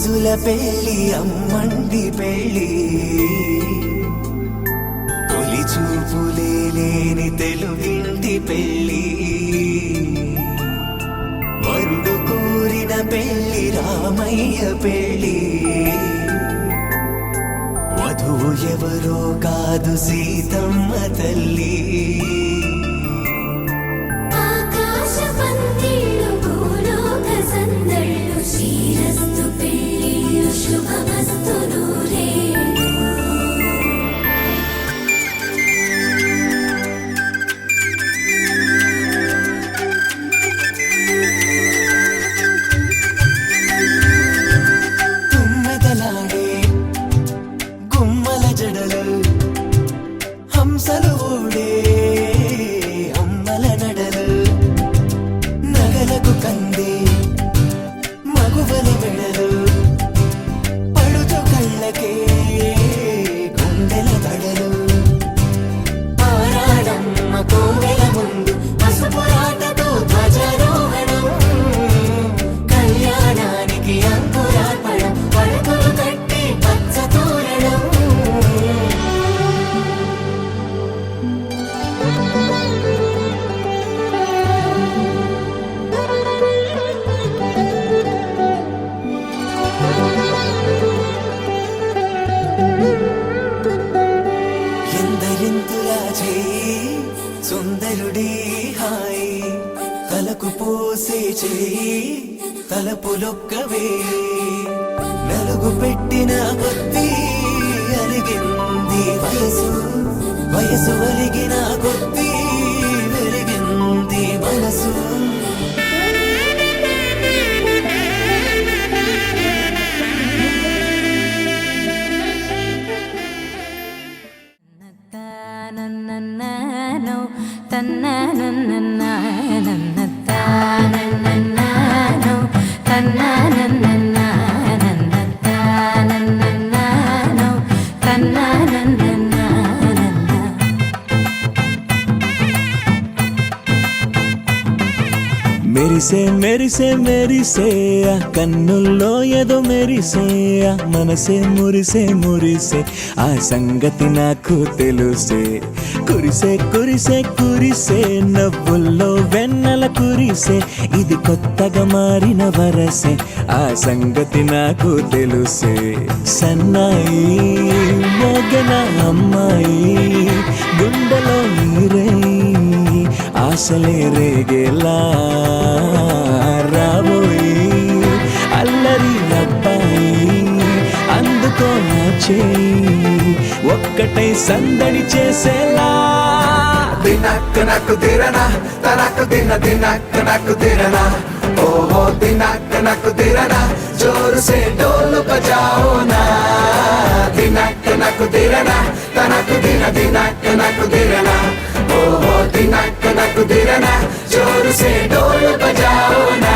రోజుల పెళ్లి అమ్మండి పెళ్లి తొలి చూపులే లేని తెలుగింటి పెళ్లి వరుడు కోరిన పెళ్లి రామయ్య పెళ్లి వధువు ఎవరో కాదు సీతమ్మ తల్లి శ్రీరస్తు పెళ్ళిళ్ళు శుభమస్తు నూరే తుమ్మెదలాడే గుమ్మల జడలు హంసలు ఊడే అమ్మల నడలు నగలకు కందే మగువల మెడలు పడుచు కళ్ళకే గుండెల దడలు ఆరాడమ్మ కోవెల ముందు పసుపురాటతో ధ్వజారోహణం కళ్యాణానికి అంకురార్పణం పడకలు కట్టి పచ్చ తోరణం ఎందరింతులా చేయి సుందరుడి హాయి తలకు పోసే చేయి తలపులొక్కవే నలుగు పెట్టిన కొద్దీ అలిగింది వయసు వయసు ఒలిగిన కొద్దీ వెలిగింది మనసు మెరిసే మెరిసే మెరిసే ఆ కన్నుల్లో ఏదో మెరిసే ఆ మనసే మురిసే మురిసే ఆ సంగతి నాకు తెలుసే కురిసే కురిసే కురిసే నవ్వుల్లో వెన్నెల కురిసే ఇది కొత్తగా మారిన వరసే ఆ సంగతి నాకు తెలుసే సన్నాయి మోగన అమ్మాయి గుండెలో నీరే ఆశలే రేగేలా రాబోయి అల్లరి అబ్బాయి అందుకో నా చేయి ఒక్కటై సందడి చేసేలా దినక్ నకు దిరనా తనకు దిన దినక్ నకు దిరనా ఓహో దినక్ నకు దిరనా జోరు సే డోలు బజాओ నా దినక్ నకు దిరనా తనకు దిన దినక్ నకు దిరనా ఓహో దినక్ నకు దిరనా జోరు సే డోలు బజాओ నా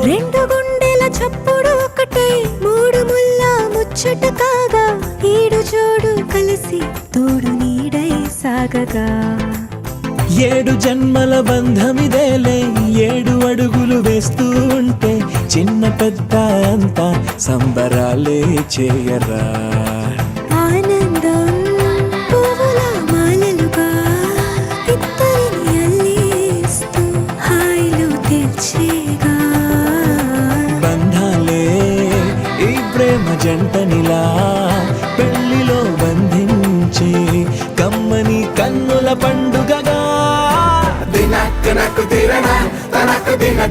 రెండు గుండెల చప్పుడు ఒకటై మూడు ముల్ల ముచ్చట కాగా ఈడు జోడు కలిసి తోడు నీడై సాగగా ఏడు జన్మల బంధమిదేలే ఏడు అడుగులు వేస్తూ ఉంటే చిన్న పెద్ద అంతా సంబరాలే చేయరా ఆనందం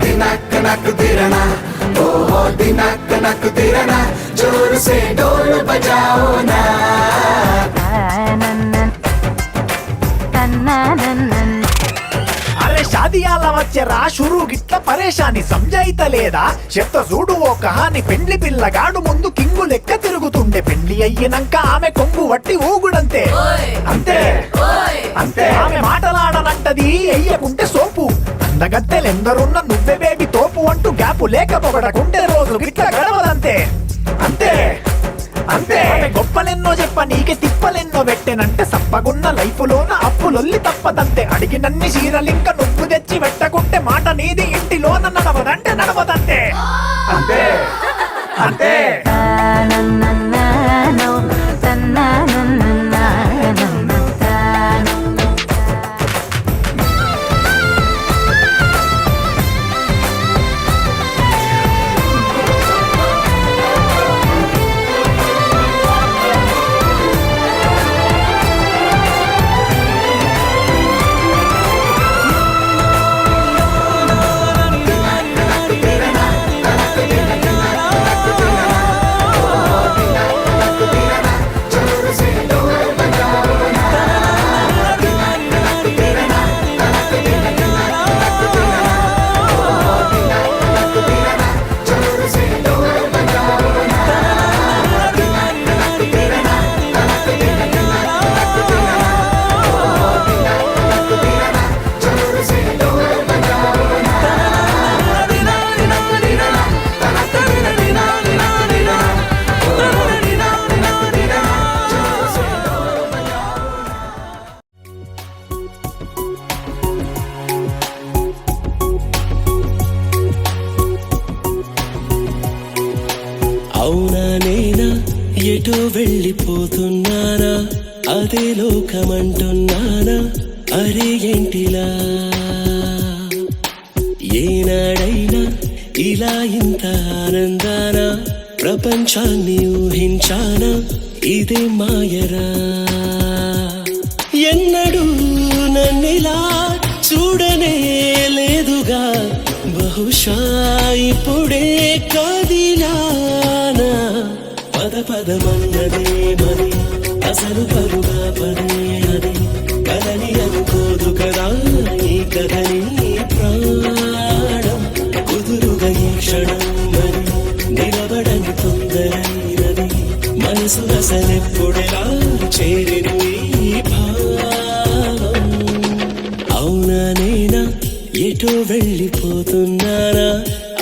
दिनक नक दिरना ओहो दिनक नक दिरना जोर से ढोल बजाओ ना అరే షాదియాల వచ్చెరా షురు గిట్ల పరేషాని సంజాయితలేదా చెత్త చూడు ఓ కహాని పెండ్లి పిల్లగాడు ముందు కింగు లెక్క తిరుగుతుండే పెండ్లి అయ్యినంక ఆమె కొంగు వట్టి ఊగుడంతే అంతే అంతే ఆమె మాటలాడనంటది ఎయ్యకుంటే సోపు అందగత్తెలెందరున్న నువ్వే బేబీ తోపు అంటూ గ్యాపు లేక పొగడకుంటే రోజు గిట్ల గడవదంతే అంతే అంతే గొప్పలెన్నో చెప్ప నీకే తిప్పలెన్నో పెట్టెనంటే సప్పగున్న లైఫ్ లోన అప్పులొల్లి తప్పదంతే అడిగినన్ని చీరలింక నువ్వు తెచ్చి పెట్టకుంటే మాట నీది ఇంటిలోన నడవదంటే నడవదంతే అంతే అంతే అవునా నేనా ఎటో వెళ్ళిపోతున్నానా అదే లోకమంటున్నానా అరే ఏంటిలా ఏనాడైనా ఇలా ఇంత ఆనందానా ప్రపంచాన్ని ఊహించానా ఇదే మాయరా ఎన్నడూ నన్నిలా చూడనే లేదుగా బహుశా ఇప్పుడే కదిలానా పద పదమన్నదే మరి అసలు పరుగా పదే అది కదని అనుకోదు కదా ఈ కథని ప్రాణం కుదురుగా ఈ క్షణం మరి నిలబడని తొందరైనది మనసు అసలెప్పుడెలా చేరిను ఈ భావం అవునా నేనా ఎటో వెళ్ళిపోతున్నానా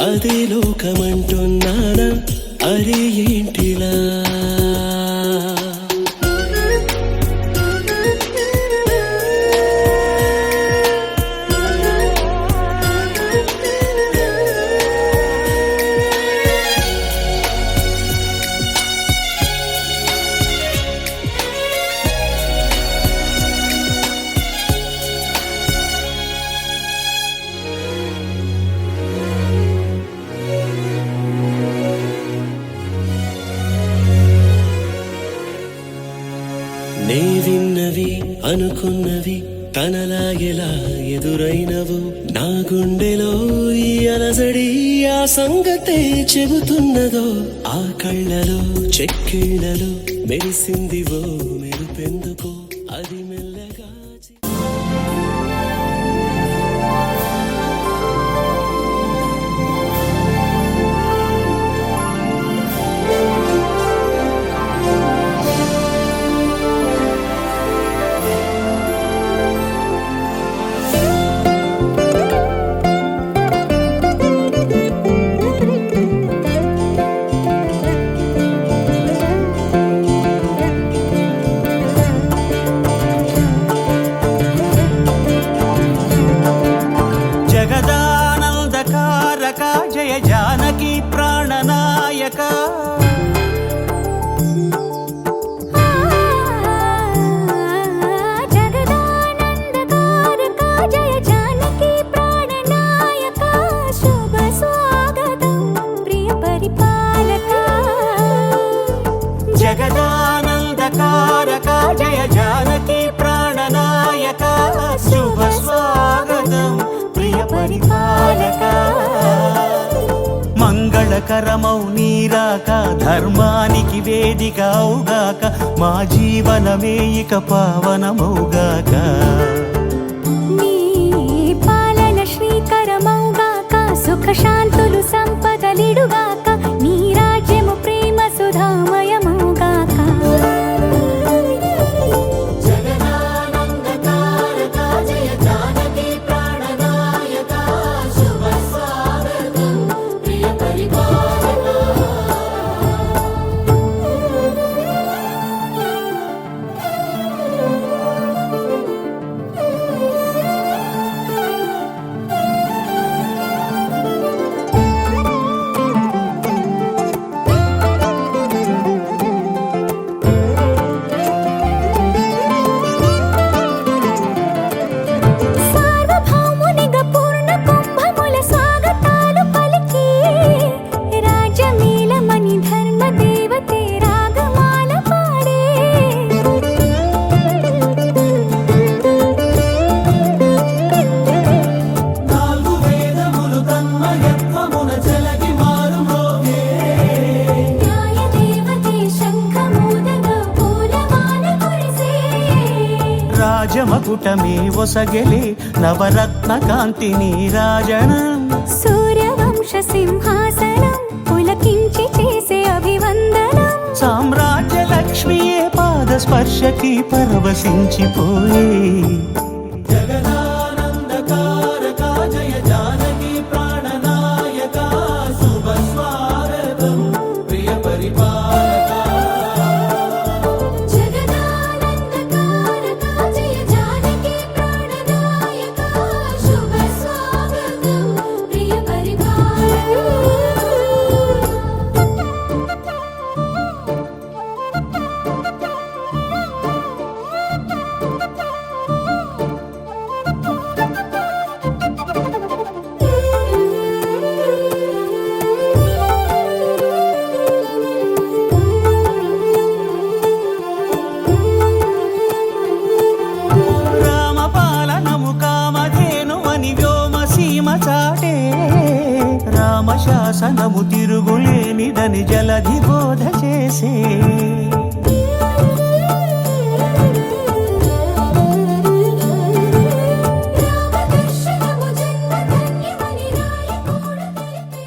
అదే లోకమంటున్నానా అరే ఏంటిలా నే విన్నవి అనుకున్నవి తనలాగెలా ఎదురైనవు నా గుండెలో ఈ అలజడి ఆ సంగతే చెబుతున్నదో ఆ కళ్ళలో చెక్కిళ్ళలో మెరిసిందివో మెరుపెందుకో అది మెల్లగా జయ జానకి ప్రాణనాయక జగదానందకారక జయ జానకి ప్రాణనాయక శుభ స్వాగతం ప్రియ పరిపాలక జగదానందకారక జయ జానకి ప్రాణనాయక శుభ స్వాగతం ప్రియ పరిపాలక మంగళకరమౌ నీరాక ధర్మానికి వేదిక అవుగాక మా జీవనమే ఇక పావనమౌగాక నీ పాలన శ్రీకరమౌగాక సుఖ శాంతులు సంపదలిడుగాక నీ రాజ్యము ప్రేమ సుధామయమౌగాక సార్వభౌమునిగా పూర్ణ కుంభముల స్వాగతాలు పలికి రాజమేళమణి ధర్మ దేవతే రాగమాల పాడే నాలుగు వేదములు తన్మయత్వమున చెలగి మారు న్యాయ దేవతే శంఖమూదగా పూలమాల కురిసే రాజమకుటమే ఒసగెలే నవరత్న కాంతిని రాజనం సూర్యవంశ సింహాసనం పులకించి చేసే అభివందనం సామ్రాజ్య లక్ష్మియే పాద స్పర్శకి పరవశించిపోయే జగదానందకారక జయ జానకి ప్రాణనాయక శుభ స్వాగతం ప్రియ పరిపాలక జగదానందకారక జయ జానకి ప్రాణనాయక శుభ స్వాగతం ప్రియ రామపాలనము కామధేను అని వ్యోమసీమ చాటే రామశాసనము తిరుగులేనిదని జలధి బోధ చేసే రామదర్శనము జన్మధన్యమని రాయకూడ తెలిపే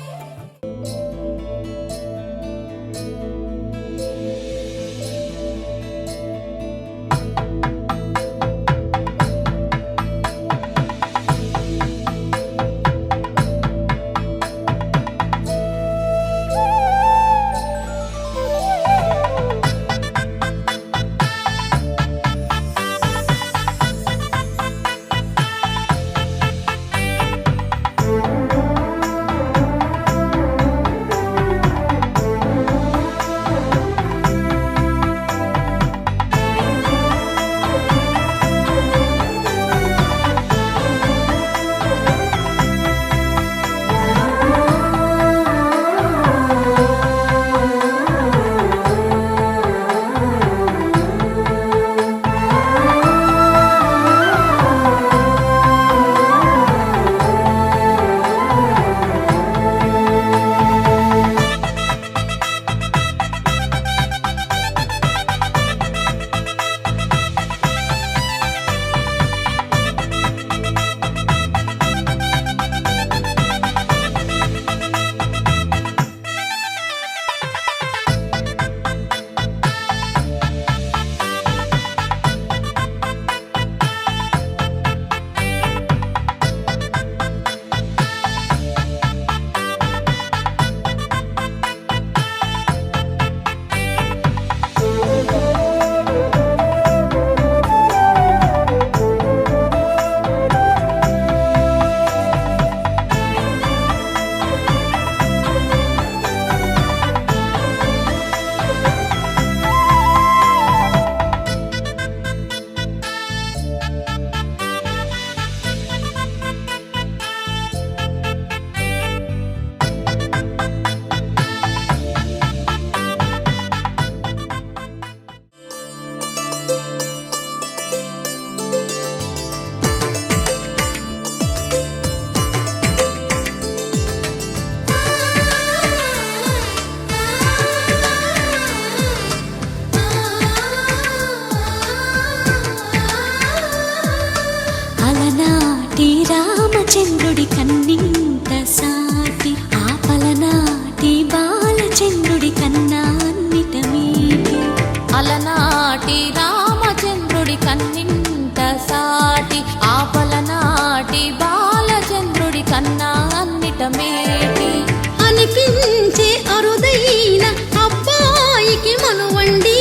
అనిపించే అరుదైన అబ్బాయికి మనువండి.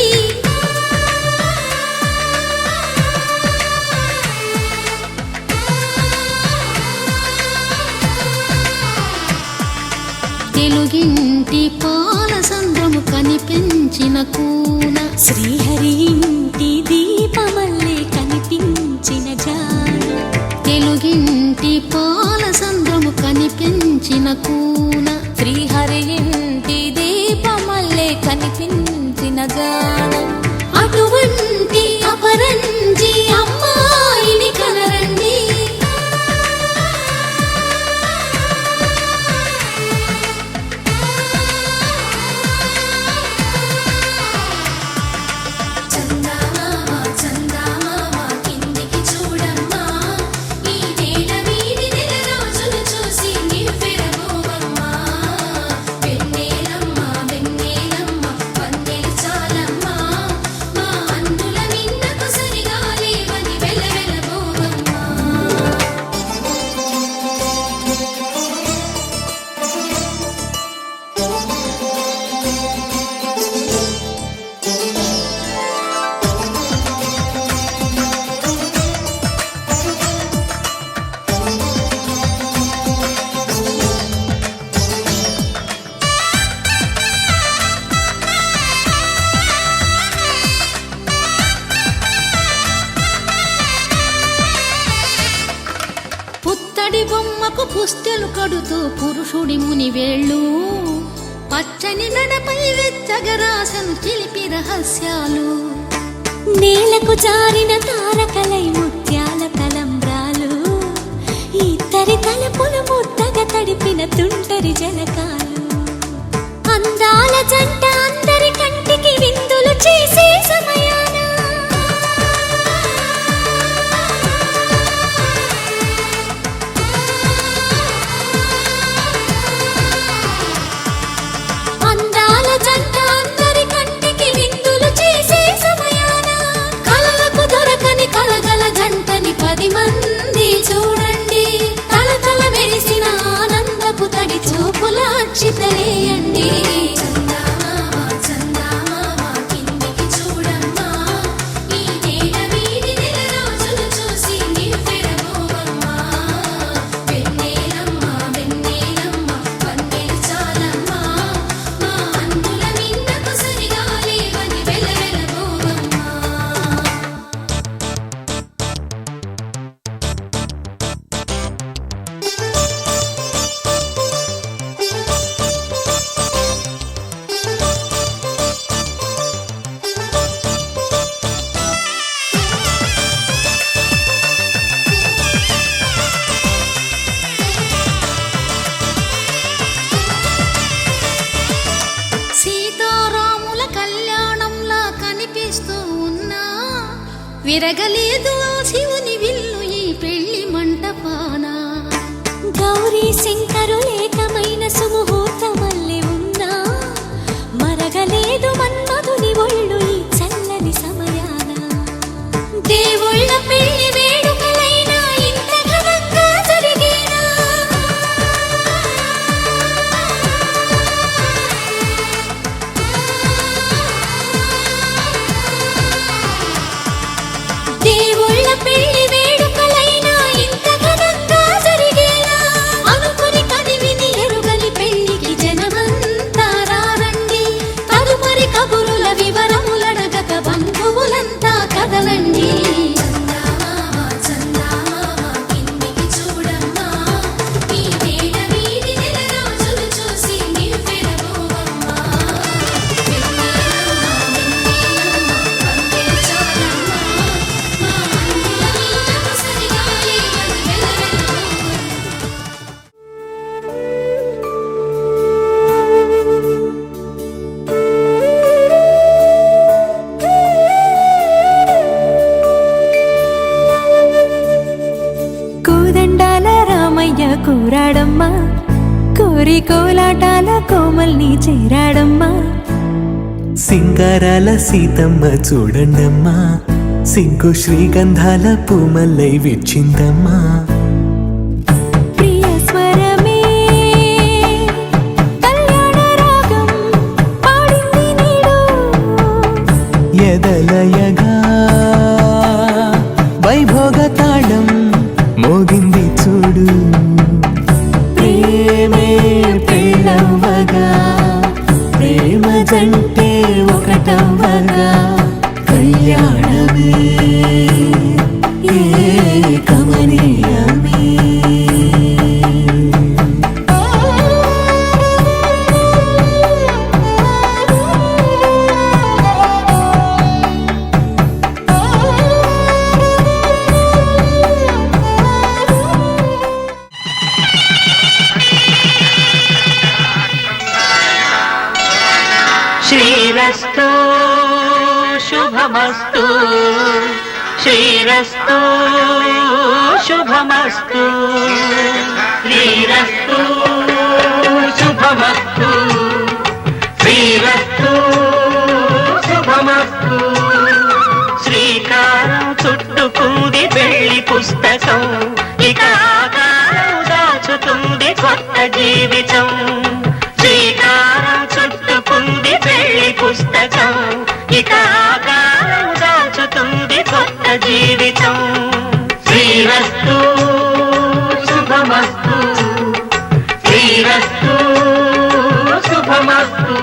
తెలుగింటి పాల సంద్రము కనిపించిన కూన, శ్రీహరి ఇంటి దీపమల్లే కనిపించిన జాన. తెలుగింటి పాల సంద్రము కనిపించిన కూన, శ్రీహరి ఇంటి దీపమల్లే కనిపించిన జాన. అటువంటి అపరంజి అమ్మాయిని కనరండి. చందమామ చందమామ కిందికి చూడమ్మా, ఈ నేల వీడి నెల రోజులు చూసి నివ్వెరబోవమ్మా. వెన్నెలమ్మ వెన్నెలమ్మ వందెలు చాలమ్మా, మా అందుల నిన్నకు సరిగా లేవని వెలవెలబోవమ్మా. పుత్తడి బొమ్మకు పుస్తెలు కడుతూ పురుషుడి ముని వేళ్ళు, పచ్చని నడపై వెచ్చగరాసను చిలిపి రహస్యాలు. నేలకు జారిన తారకలై ముత్యాల తలంబ్రాలు, ఇద్దరి తలపులు ముద్దగా తడిపిన తుంటరి జలకాలు. అందాల జంట అందరి కంటికి విందులు చేసే సమయాన అందాల జంట అందరి కంటికి విందులు చేసే సమయాన, కలలకు దొరకని కలగల జంటని 10 మంది చూడండి. తలతల మెరిసిన ఆనందపు తడి చూపుల అక్షితలేయండి. చందమామ చందమామ కిందికి చూడమ్మా, ఈ నేల వీడి నెల రోజులు చూసి నివ్వెరబోవమ్మా. వెన్నెలమ్మ వెన్నెలమ్మ వందెలు చాలమ్మా, మా అందుల నిన్నకు సరిగా లేవని వెలవెలబోవమ్మా. సీతారాముల కళ్యాణంలా కనిపిస్తూ ఉన్నా, విరగలేదు ఆ శివుని విల్లు ఈ పెళ్లి మంటపాన. గౌరీ శంకరులేకమైన సుముహూర్తమల్లె ఉన్నా, మరగలేదు మన్మధుని ఒళ్ళు ఈ చల్లని సమయాన. దేవుళ్ళ పెళ్లి వేడుకలైనా ఇంత ఘనంగా జరిగేనా? దేవుళ్ళ పెళ్లి వేడుకలైనా ఇంత ఘనంగా జరిగేనా? అనుకుని కదివిని ఎరుగని పెళ్లికి జనమంతా రారండి. తదుపరి కబురుల వివరములడగక బంధువులంతా కదలండి. చందమామ చందమామ కిందికి చూడమ్మా, ఈ నేల వీడి నెల రోజులు చూసి నివ్వెరబోవమ్మా. వెన్నెలమ్మ వెన్నెలమ్మ వందెలు చాలమ్మా, మా అందుల నిన్నకు సరిగా లేవని వెలవెలబోవమ్మా. కోదండాల రామయ్య కూరాడమ్మా, కోరి కోలాటాల కోమల్ని చేరాడమ్మా. సింగారాల సీతమ్మ చూడండమ్మా, సిగ్గు శ్రీగంధాల పూమల్లై విచ్చిందమ్మా. ప్రియ స్వరమే కళ్ళ ఎదలయగా వైభోగ తాళం మోగింది చూడు ప్రేమే పెళ్ళవగా ప్రేమ జంటే ఒకటవగా కళ్యాణమే కమనీయమే శ్రీరస్తు శుభమస్తు శ్రీరస్తు శుభమస్తు శ్రీరస్తు శుభమస్తు శ్రీరస్తు శుభమస్తు శ్రీకారం చుట్టుకుంది పెళ్లి పుస్తకం ఇక ఆకారం దాచుతుంది కొత్త జీవితం శ్రీకారం చుట్టుకుంది పెళ్లి పుస్తకం ఇక ఆకారం దాచుతుంది కొత్త జీవితం శ్రీరస్తు శుభమస్తు శ్రీరస్తు శుభమస్తు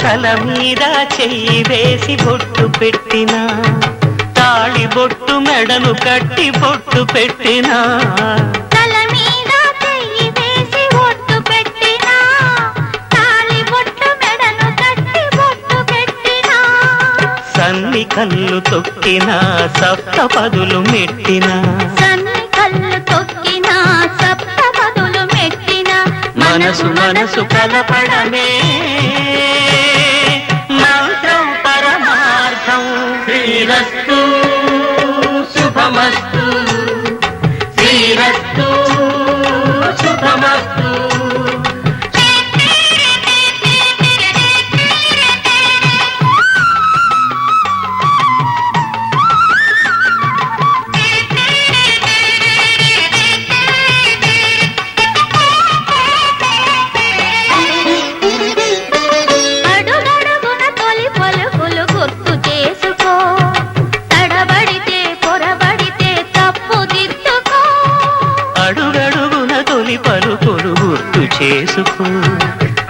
తల మీద చెయ్యి వేసి బొట్టు పెట్టిన తాళి బొట్టు మెడను కట్టి బొట్టు పెట్టిన తల మీద చెయ్యి వేసి బొట్టు పెట్టినా తాళి బొట్టు మెడను కట్టి బొట్టు పెట్టినా సన్ని కళ్ళు తొక్కిన సప్త పదులు మెట్టిన సన్ని కళ్ళు తొక్కినా సప్త పదులు మెట్టిన మనసు మనసు కలపడమే మంత్రం పరమార్థం శ్రీరస్తు శుభమస్తు శ్రీరస్తు శుభమస్తు అడుగడుగున తొలి పలుకులు గుర్తు చేసుకో తడబడితే పొరబడితే తప్పు దిద్దుకో అడుగడుగున తొలి పలుకులు గుర్తు చేసుకో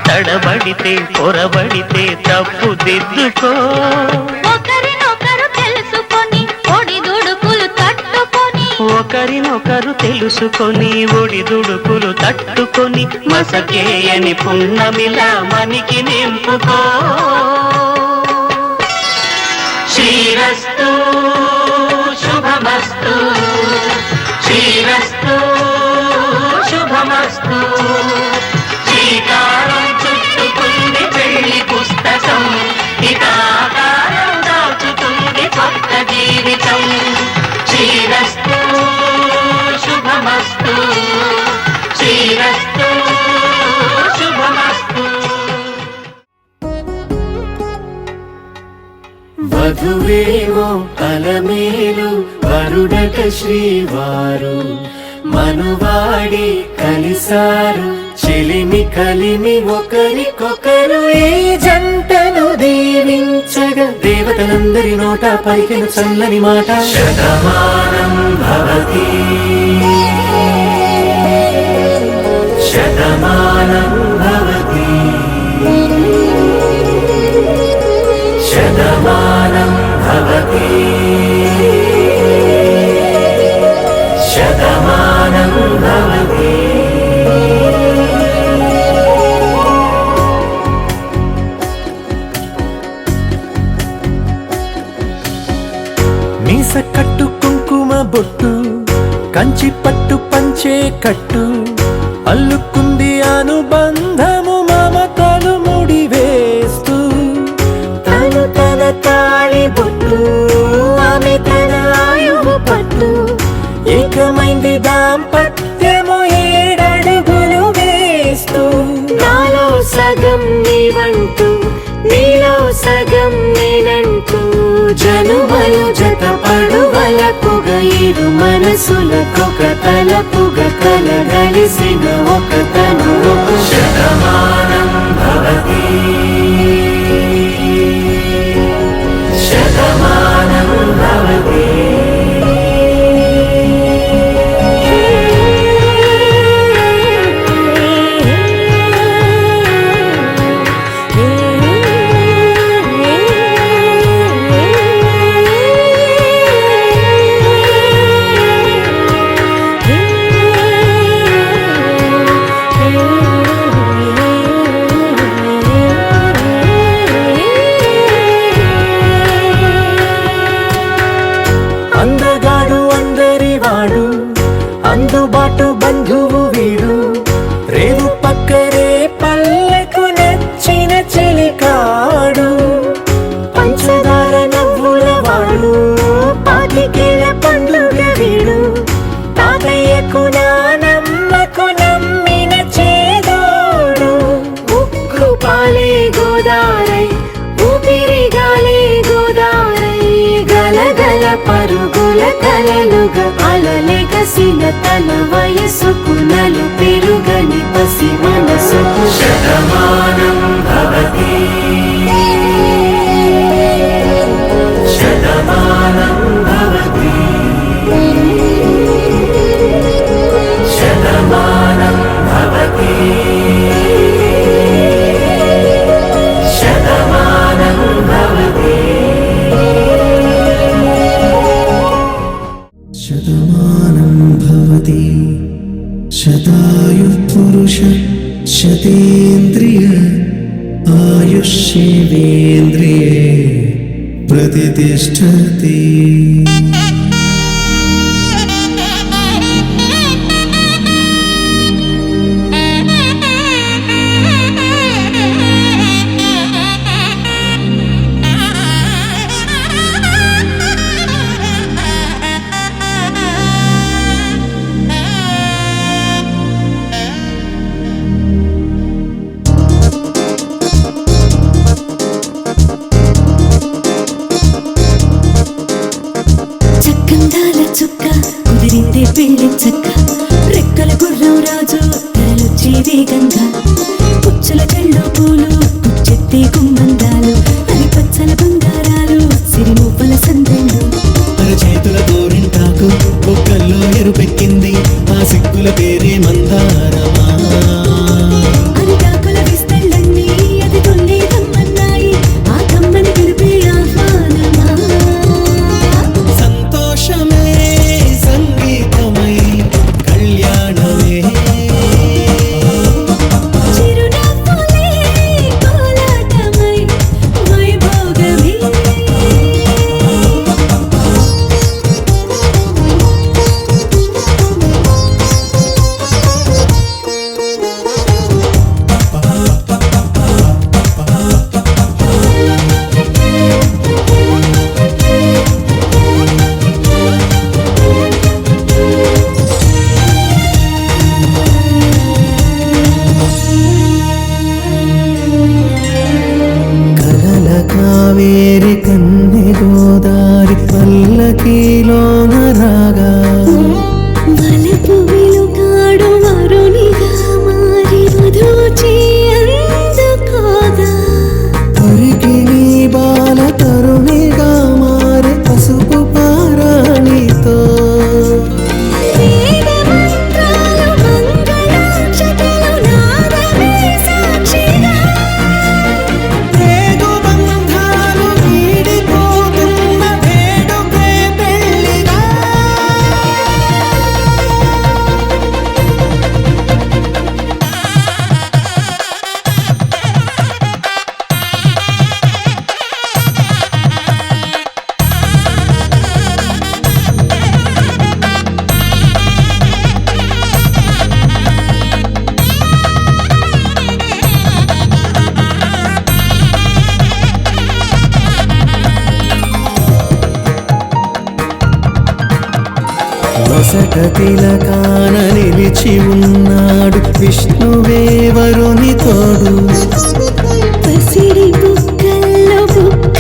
తడబడితే పొరబడితే తప్పు దిద్దుకో ఒకరినొకరు తెలుసుకొని ఒడిదుడుకులు తట్టుకొని ఒకరినొకరు తెలుసుకొని ఒడిదుడుకులు తట్టుకొని మసకేయని పున్నమిలా మనికి నింపుకో శ్రీరస్తు శుభమస్తు శ్రీరస్తు శుభమస్తు శ్రీకారం చుట్టుకుంది పెళ్లి పుస్తకం ఇక ఆకారం దాచుతుంది కొత్త జీవితం శ్రీరస్తు శుభమస్తు శ్రీరస్తు శుభమస్తు వధువేమో అలమేలు వరుడట శ్రీవారు మనువాడి కలిసారు చెలిమి కలిమి ఒకరికొకరు ఈ జంటను దీవించగా దేవతలందరి నోట పలికిన చల్లని మాట శతమానం భవతి శతమానం భవతి శతమానం భవతి శతమానం భవతి మీస కట్టు కుంకుమ బొట్టు కంచి పట్టు పంచే కట్టు అల్లుకుంది అనుబంధము మమతలు ముడివేస్తూ తను తన తాళి బొట్టు ఆమె తన ఆయువు పట్టు ప్రాణం నేనంటూ జనుమలు జత పడువలపుగ ఇరు మనసులకొక తలపుగ కలగలిసిన ఒక తను శతమానం భవతి శతమానం భవతి అందగాడు అందరివాడు అందుబాటు బంధువు వీడు రేవు పక్కరే పల్లెకు నచ్చిన చెలికాడు పంచదార నవ్వుల వాడు పాతికేల పండుగ వీడు తాతయ్యకు నానమ్మకు నమ్మిన చేదోడు ఉక్కు పాలే గోదారై ఊపిరిగాలే గోదారై గలగల పరుగుల కలలుగా అలలెగసిన తన వయసుకు నలు పెరుగని పసి మనసుకు శతమానం భవతి శతమానం భవతి శతమానం భవతి శతమానం భవతి శతమానం భవతి శతాయు పురుష శతేంద్రియ ఆయుష్యేంద్రియే ప్రతిష్టతి చక్కందాల చుక్క కుదిరిందే పెళ్లి చక్క రెక్కల గుర్రం రాజు తరలొచ్చే వేగంగా పుచ్చుల చెళ్ళు పూలు కుచ్చెత్తే గుమ్మందాలు అని పచ్చల బంగారాలు సిరిమువ్వల సందెళ్ళు చేతుల గోరింటాకు బొక్కల్లో ఎరుపెక్కింది ఆ సిగ్గుల పేరే మందారమా అరిటాకుల విస్తళ్ళన్నీ అది తొల్లి కమ్మన్నాయి ఆ కమ్మని పిలిపే ఆహ్వానమా సంతోషమే సంగీతమై కళ్యాణమే చిరునవ్వులే కోలాటమై వైభోగమే కలల కావేరి కన్నె గోదారి పల్లకీలోన రాగా వలపు వెలుగాడు వరునిగా మారి వధూచి అందుకోగా తరికి నీ బాల తరుణిగా మారే పసుపు పారాణితో వేద మంత్రాలు మంగళాక్షతలు నాదమే సాక్షిగా రేగు బంధాలు వీడిపోతున్న వేడుకే పెళ్లిగా వసట తిలకాన నిలిచి ఉన్నాడు విష్ణువే వరుని తోడు పసిడి బుక్కల్లో బుక్క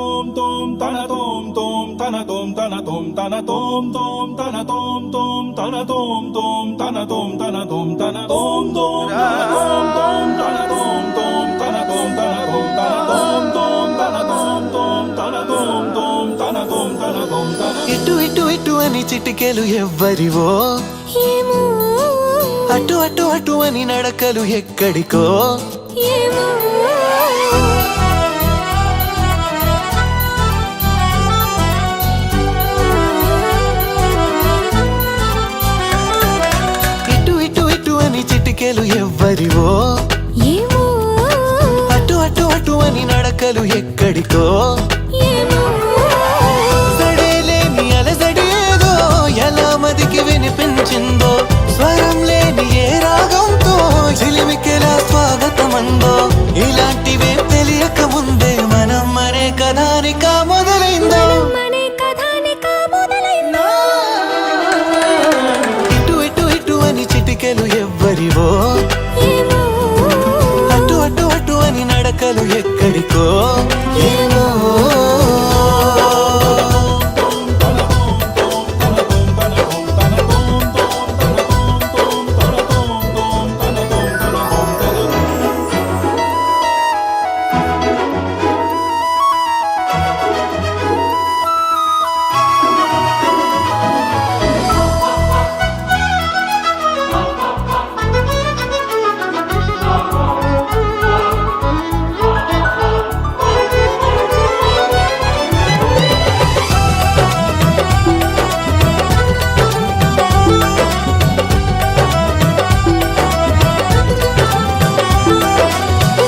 తోం తోం తన తోం తోం తన తోం తన తోం తన తోం తోం తన తోం తోం తన తోం తోం తన తోం తన తోం తన తోం తోం తన తోం తోం తన తోం తన తోం తన తోం తోం తన తోం తోం తన తోం తన తోం తన తోం తన తోం తన ఇటు ఇటు ఇటు అని చిటికెలు ఎవ్వరివో ఏమో అటు అటు అటు అని నడకలు ఎక్కడికో ఏమో ఇటు ఇటు ఇటు అని చిటికెలు ఎవ్వరివో ఏమో అటు అటు అటు అని నడకలు ఎక్కడికో ఏమో సడేలేని అలజడి ఏదో ఎలా మదికి వినిపించిందో స్వరం లేని ఏ రాగంతో చిలిమికెలా స్వాగతమందో ఇలాంటివే తెలియక ముందే మనం మరే కథానిక మొదలైందో మనే కథానిక మొదలైందో ఇటు ఇటు ఇటు అని చిటికెలు ఎవ్వరివో ఏమో అటు అటు అటు అని నడకలు ఎక్కడికో ఏమో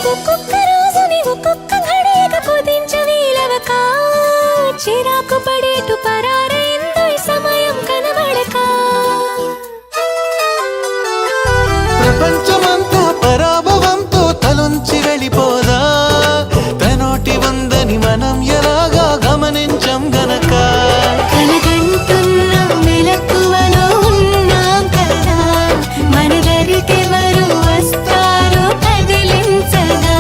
ఒక్కొక్క రోజుని ఒక్కొక్క ఘడియగా కుదించవీలవక చిరాకు పడేటు పరారైందో ఈ సమయం కనబడక ప్రపంచమంతా పరాభవంతో తలొంచి వెళ్ళిపోదా తనోటి ఉందని మనం ఎలాగా గమనించం గనక కలగంటున్న మెలకువలో ఉన్నాం కదా మన దరికెవరు వస్తారో కదిలించగా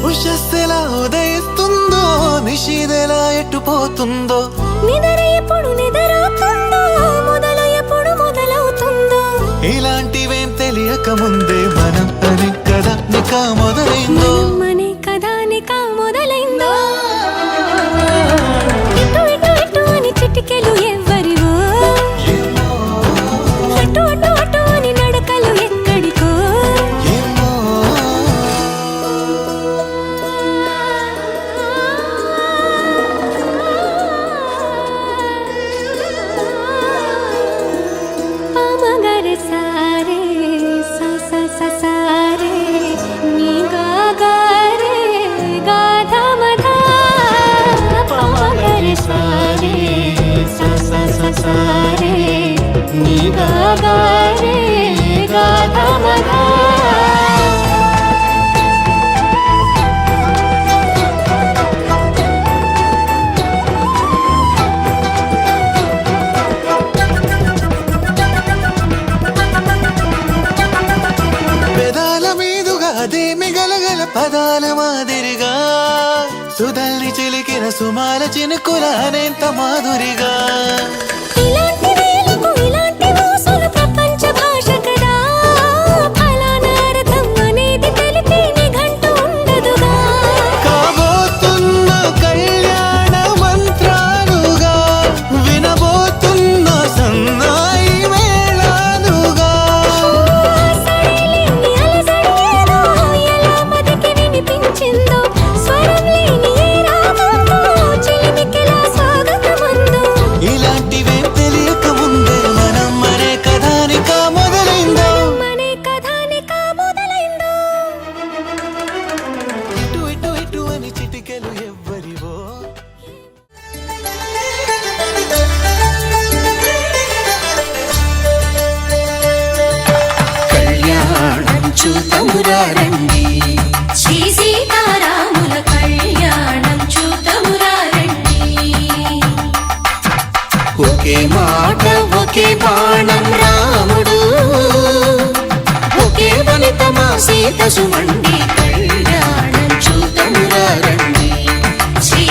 ఉషస్సెలా ఉదయిస్తుందో నిషీదెలా ఎట్టుపోతుందో నిద్ర ఎప్పుడు నిద్రవుతుందో మొదలు ఎప్పుడు మొదలవుతుందో ఇలాంటివేం తెలియక ముందే మనం అని కదా నిక మొదలైందో మనే కథానిక మొదలైందో ఇటు ఇటు ఇటు అని చిటికెలు ఎవ్వరివో అటు అటు అటు అని నడకలు ఎక్కడికో ఏమో పామగరి సారే సా సా సా సారే నీ గా గా రే గా ధ మ ధ పామగరి సారే సా సా సా సారే నీ గా గా రే గా ధ మ ధ పెదాల మీదుగా అదేమి గలగల పదాల మాదిరిగా సుధల్ని చిలికిన సుమాల చినుకుల అనేంత మాధురిగా ఇలాంటి వేలకు ఇలాంటి మోసలు ప్రపంచ భాష కదా ఫలానా అర్థం అనేది తెలిపే నిఘంటు ఉండదుగా కాబోతున్న కళ్యాణ మంత్రాలుగా వినబోతున్న సన్నాయి మేళాలుగా సడలేని అలజడి ఏదో ఎలా మదికి వినిపించిందో స్వరం లేని ఏ రాగంతో చిలిమికెలా స్వాగతమందో ఇలాంటివేం తెలియక ముందే మనం మరే కథానిక మొదలైందో మనే కథానిక మొదలైందో ఇటు ఇటు ఇటు అని చిటికెలు ఎవ్వరివో కళ్యాణం చూతమురా రండి శ్రీ సీతారాముల కళ్యాణం చూతమురా రండి ఒకే మాట ఒకే బాణం రాముడు ఒకే వనిత మా సీత సుమండి కళ్యాణం చూతమురా రండి శ్రీ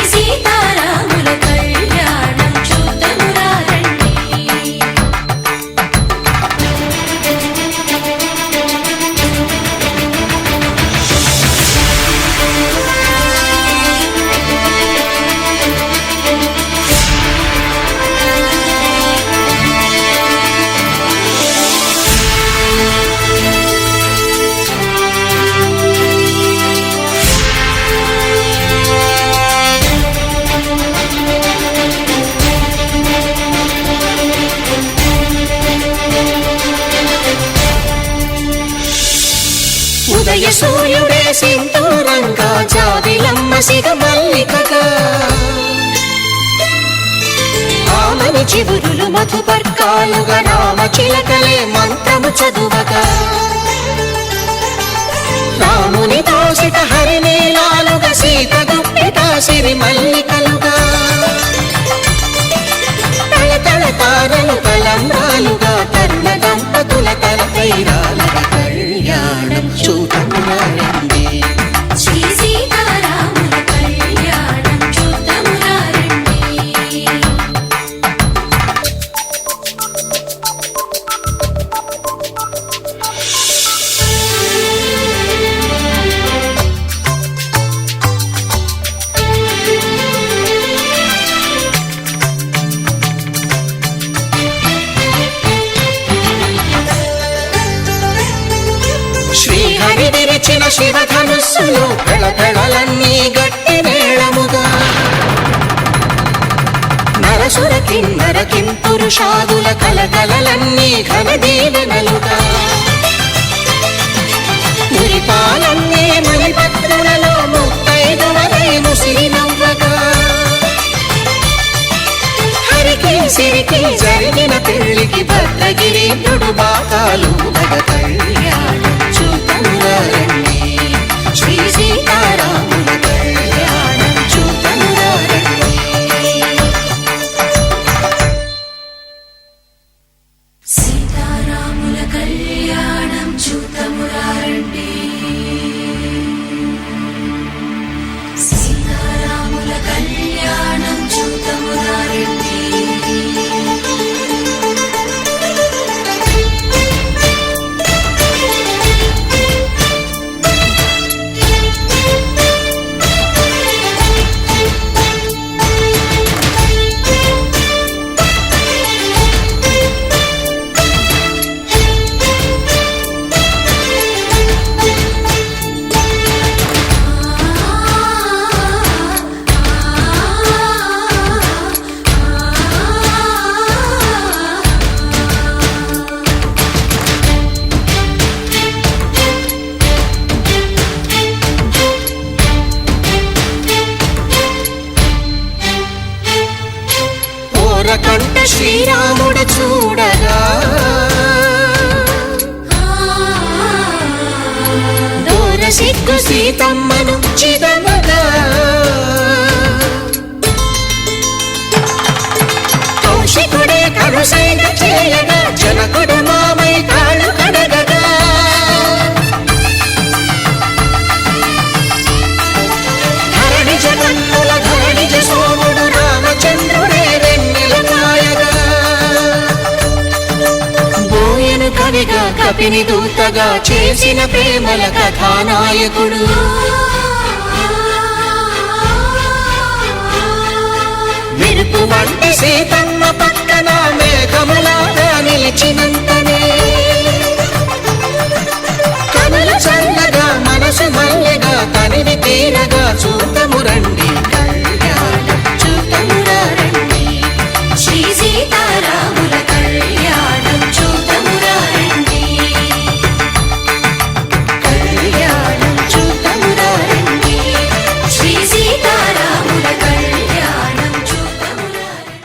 సింధూరంగా జాబిలమ్మ సిగ మల్లికగా ఆమని చివురులు మధుపర్కాలుగా రామ చిలకలే మంత్రము చదువగా రాముని దోసిట హరినీలాలుగా సీత గుప్పిట సిరి మల్లికలుగా తళతళ తారలు తలంబ్రాలుగా తరుణ దంపతుల తలపైరాలుగా కళ్యాణం చూడమురారండి శ్రీ సీతారాముల కళ్యాణం చూద్దామురారండి. శ్రీహరి విరిచిన శివధనుస్సులు పెళపెళలన్నీ గట్టి మేళముగా నరసుర కిన్నర కింపురుషాదుల కలకలలన్నీ ఘన దీవెనలుగా మురిపాలన్నీ మణిపత్రులలో ముత్తైదువలై ముసిరి నవ్వగా హరికి సిరికి జరిగిన పెళ్లికి భద్రగిరీంద్రుడు బాకాలు మగ కళ్యాణం చూడమురారండి శ్రీ సీతారాముల కళ్యాణం చూడమురారండి సీతారాముల కళ్యాణం చూద్దామురారండి. సీతారాముల కళ్యాణం చూద్దామురారండి. ఓరకంట శ్రీరాముడు చూడగా దూర సిగ్గు సీతమ్మను చిదమగా కౌశికుడే కరుసైన చేయగా జనకుడు మామై కాళ్ళు కడగగా ధరణి జగన్నుల ధరణిజ సోముడు రామచంద్రుడే వెన్నెల కాయగా బోయను కవిగా కపిని దూతగా చేసిన ప్రేమల కథానాయకుడు మెరుపు వంటి సీతమ్మ పక్కన మేఘములాగా నిలిచినంతనే కనులు చల్లగా మనసు మల్లెగా తనివి తీరగా చూడమురండి కళ్యాణం చూడమురారండి శ్రీ సీతారాముల కళ్యాణం చూద్దామురారండి. కళ్యాణం చూడమురారండి శ్రీ సీతారాముల కళ్యాణం చూద్దామురారండి.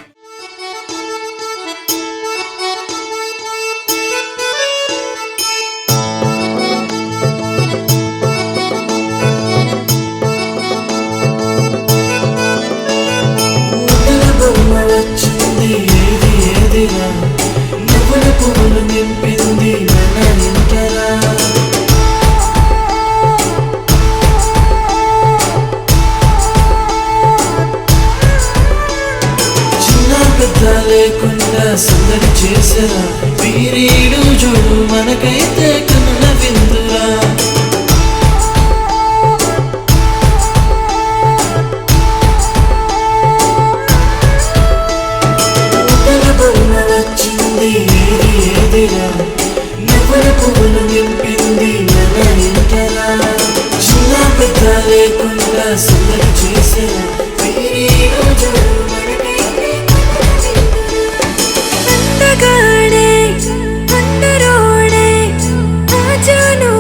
బొమ్మ వచ్చింది ఏది ఏదిరా నువ్వుల పువ్వులు నింపింది మన ఇంటరా చిన్న పెద్ద లేకుండా సందడి చేసరా వీరీడు చూడు మనకైతే కనుల విందురా బొమ్మ వచ్చింది ఏది ఏదిరా నువ్వుల పువ్వులు నింపింది మన ఇంటరా చిన్న పెద్ద లేకుండా సందడి చేసరా వీరీడు చూడు మనకైతే అందగాడే అందరోడే ఆజాను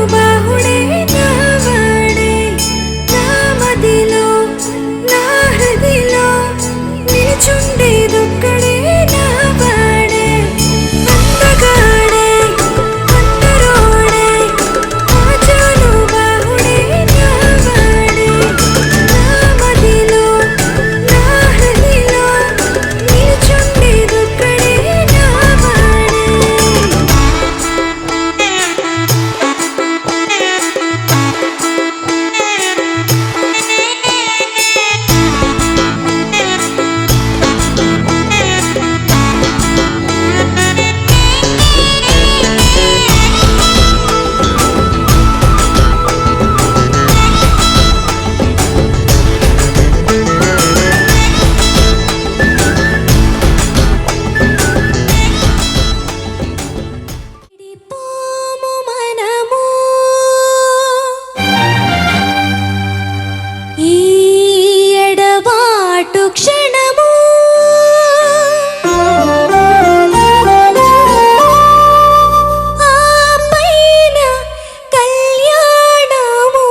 నిలుచుండేదొక్కడే నా వాడే అందగాడే అందరోడే ఆజాను బాహుడే నా వాడే నా మదిలో నా హృదిలో నిలుచుండేదొక్కడే నా వాడే పోము మనము ఈ ఎడబాటు క్షణము ఆపైన కళ్యాణము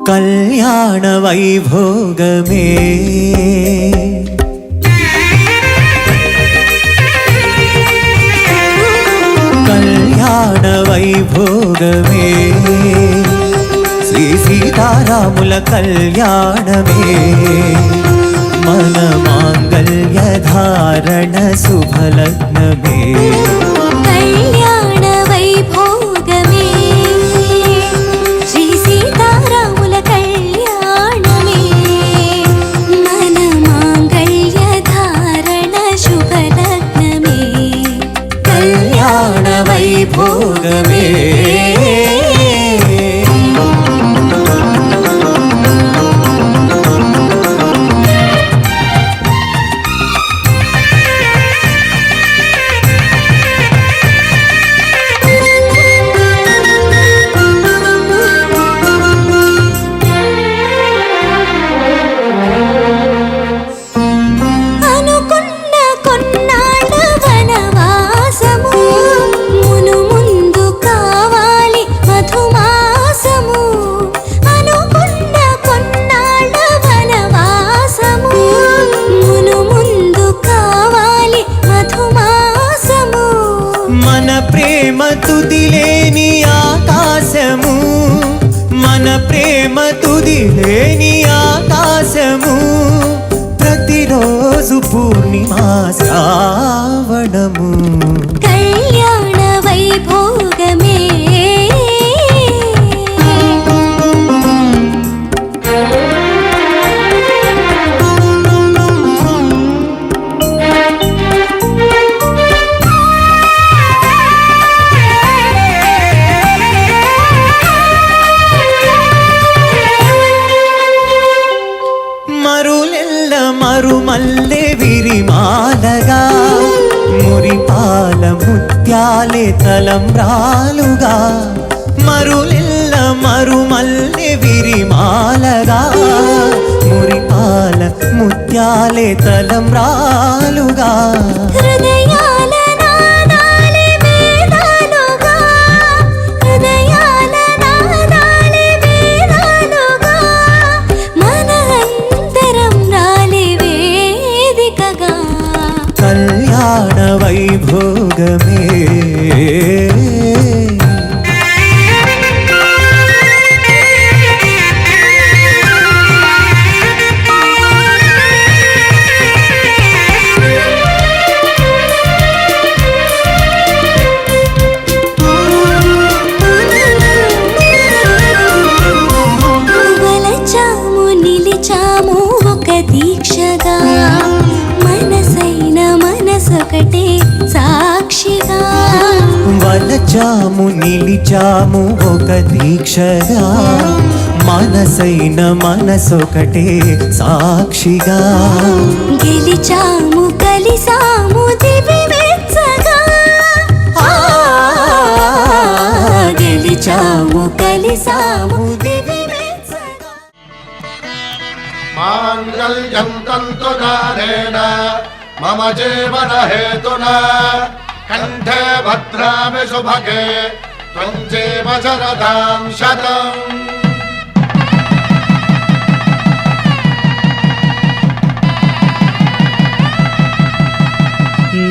కళ్యాణ వైభోగమే కళ్యాణ వైభోగమే శ్రీ సీతారాముల కళ్యాణమే మన మాంగళ్య ధారణ శుభలగ్నమే కళ్యాణ వైభోగమే శ్రీ సీతారాముల కళ్యాణమే మన మాంగళ్య ధారణ శుభలగ్నమే కళ్యాణ వైభోగమే అనుకున్న కొన్నాళ్ళ వనవాసము మును ముందు కావాలి మధుమాసము అనుకున్న కొన్నాళ్ళ వనవాసము మును ముందు కావాలి మధుమాసము మన ప్రేమ తుదిలేని ఆకాశము మన ప్రేమ తుదిలేని ఆకాశము ప్రతిరోజు పూర్ణిమా శ్రావణము కళ్యాణ వైభోగమే మరులెల్ల మరుమల్లె విరిమాలగా మురిపాల ముత్యాలే తలంబ్రాలుగా మరులెల్ల మరుమల్లె విరిమాలగా మురిపాల ముత్యాలే తలంబ్రాలుగా హృదయాల నాదాలే వేదాలుగా హృదయాల నాదాలే వేదాలుగా మన అంతరం రాలే వేదికగా కళ్యాణ వైభోగమే వలచాము నిలిచాము ఒక దీక్షగా మనసైన మనసొకటే సాక్షిగా వలచాము నిలిచాము ఒక దీక్షగా మనసైన మనసొకటే సాక్షిగా గెలిచాము కలిసాము దివి మెచ్చగా గెలిచాము కలిసాము దివి మెచ్చగా మాంగళ్యం తంతుకారేణ మమ జీవన హేతునా కంఠే భద్రామి శుభగే త్వం జీవ శరదాం శతం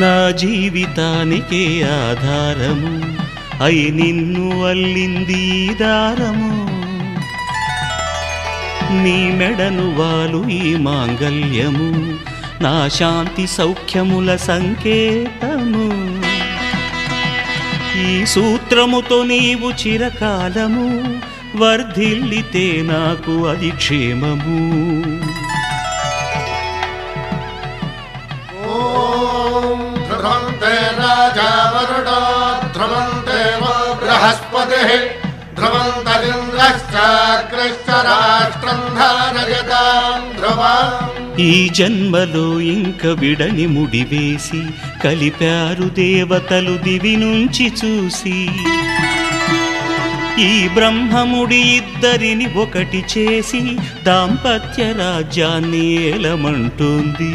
నా జీవితానికే ఆధారము అయి నిన్ను అల్లింది ఈ దారము నీ మెడను వాలు ఈ మాంగల్యము నా శాంతి సౌఖ్యముల సంకేతము ఈ సూత్రముతో నీవు చిరకాలము వర్ధిల్లితే నాకు అది క్షేమము ఓం ధ్రువంతే రాజా వరుడో ధ్రువంతే బృహస్పతిః ధ్రువంతరింద్రశ్చాగ్రశ్చ రాష్ట్రం ధారయతాం ధ్రువం ఈ జన్మలో ఇంక విడని ముడివేసి కలిపారు దేవతలు దివి నుంచి చూసి ఈ బ్రహ్మముడి ఇద్దరిని ఒకటి చేసి దాంపత్య రాజ్యాన్ని ఏలమంటోంది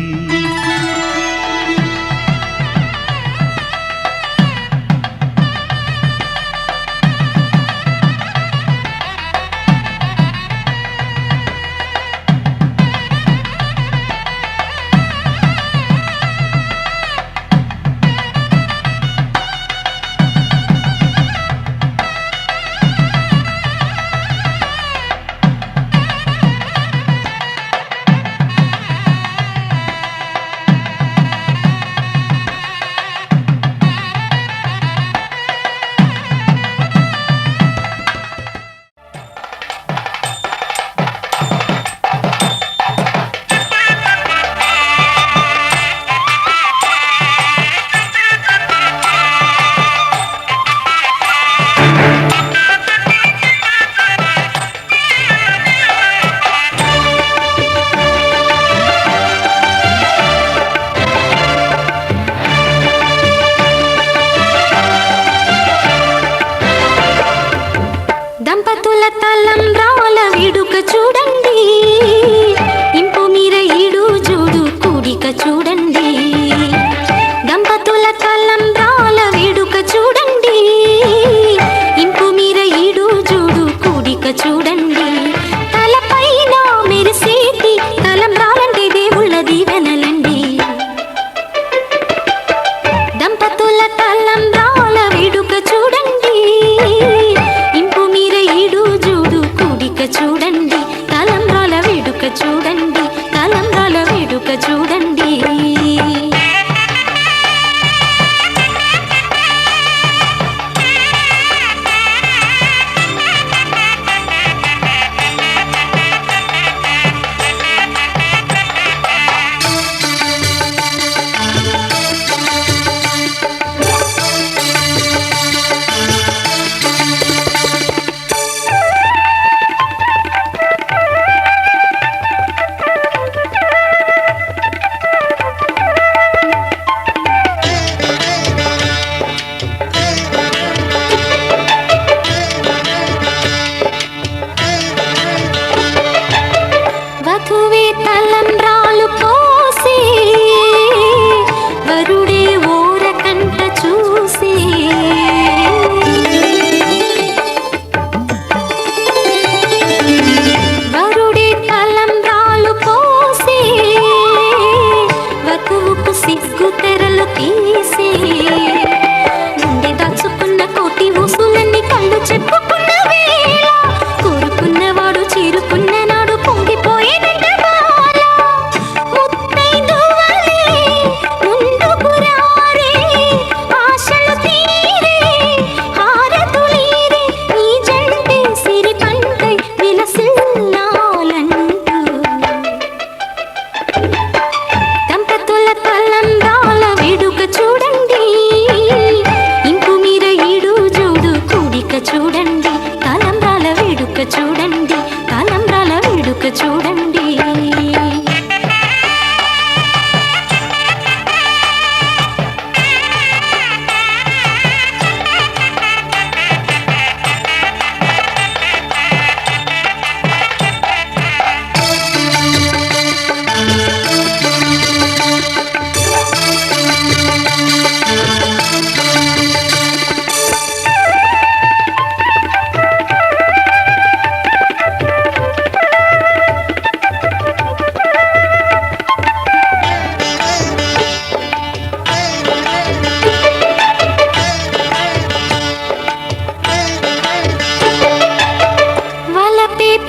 దంపతుల తలంబ్రాల వేడుక చూడండి ఇంపు మీర ఈడు జోడు కూడిక చూడండి దంపతుల తలంబ్రాల వేడుక చూడండి ఇంపు మీర ఈడు జోడు కూడిక చూడండి తలపైన మెరిసేటి తలంబ్రాలంటే దేవుళ్ళ దీవెనలండి దంపతుల తలంబ్రాల వేడుక చూడండి ఇంపు మీర ఈడు జోడు కూడిక చూడండి తలంబ్రాల వేడుక చూడండి తలంబ్రాల వేడుక చూడండి వధువే తలంబ్రాలు పోసి వరుడే ఓరకంట చూసి వరుడే తలంబ్రాలు పోసి వధువుకు సిగ్గు తెరలు తీసి గుండె దాచుకున్న కోటి ఊసులన్నీ కళ్ళు చెప్పుకున్న వేళ కోరుకున్నవాడు చేరుకున్న నాడు పొంగిపోయేనంట బాల ముత్తైదువలే ముందుకు రారే ఆశలు తీరే హారతులీరే ఈ జంటే సిరి పంటై విలసిల్లాలంటూ దంపతుల తలంబ్రాల వేడుక చూడండి ఇంపు మీర ఈడు జోడు కూడిక చూడండి తలంబ్రాల వేడుక చూడండి తలంబ్రాల వేడుక చూడండి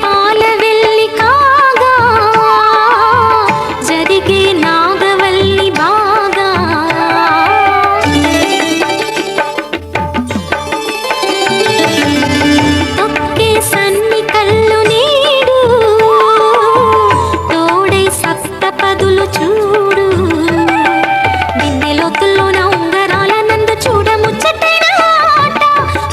పాలవెల్లి కాగా జరిగే నాగవల్లి బాగా తొక్కే సన్ని కళ్ళు నీడు తోడై సప్తపదులు చూడు బిందెలోతుల్లోన ఉంగరాల నందు చూడ ముచ్చటైన ఆట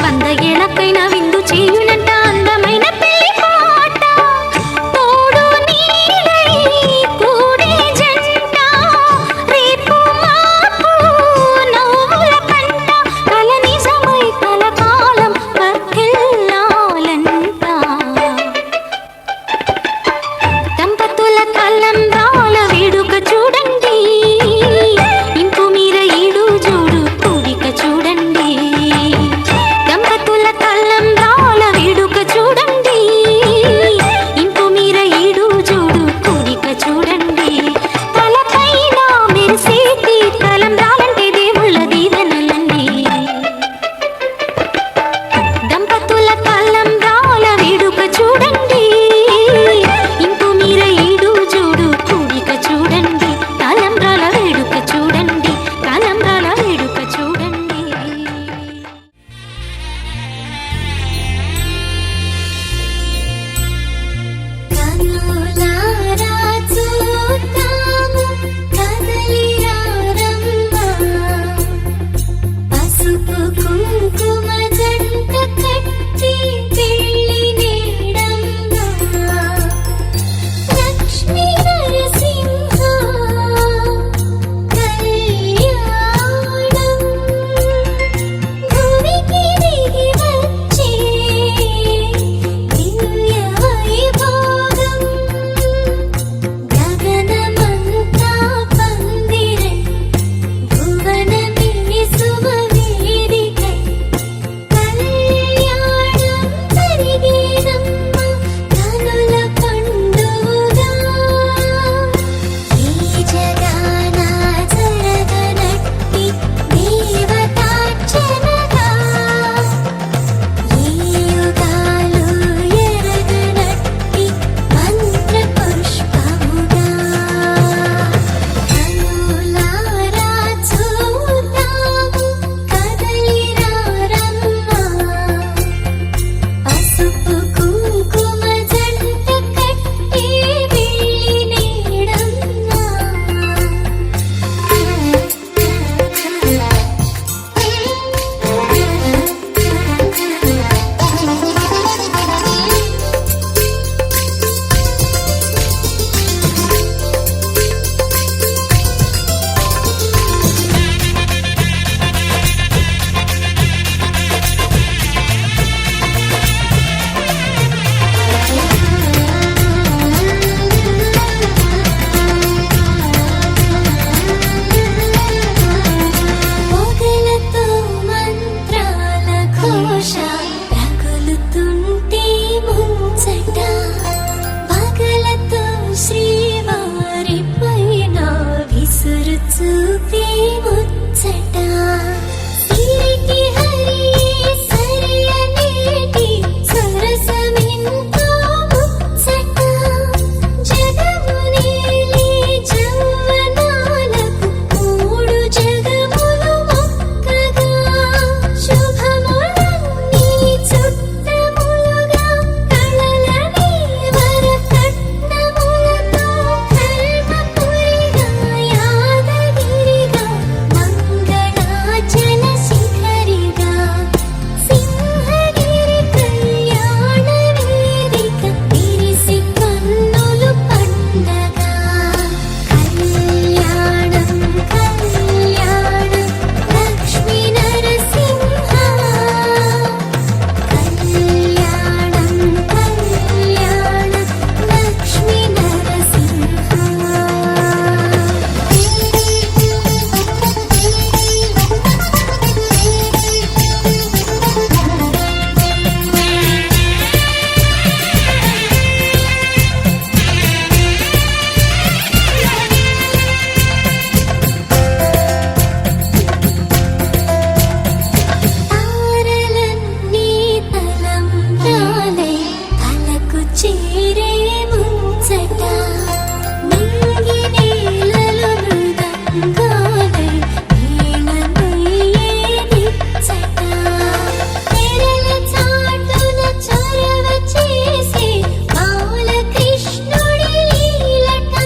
100 ఏళ్ళకైనా విందు చేయునంట అందమైన పెళ్లి పాట చేరే ముచ్చట నింగి నేలలో మృదంగాలై వీణమయ్యే నిచ్చట తెరల చాటున చొరవ చేసే బాలకృష్ణుడి లీలట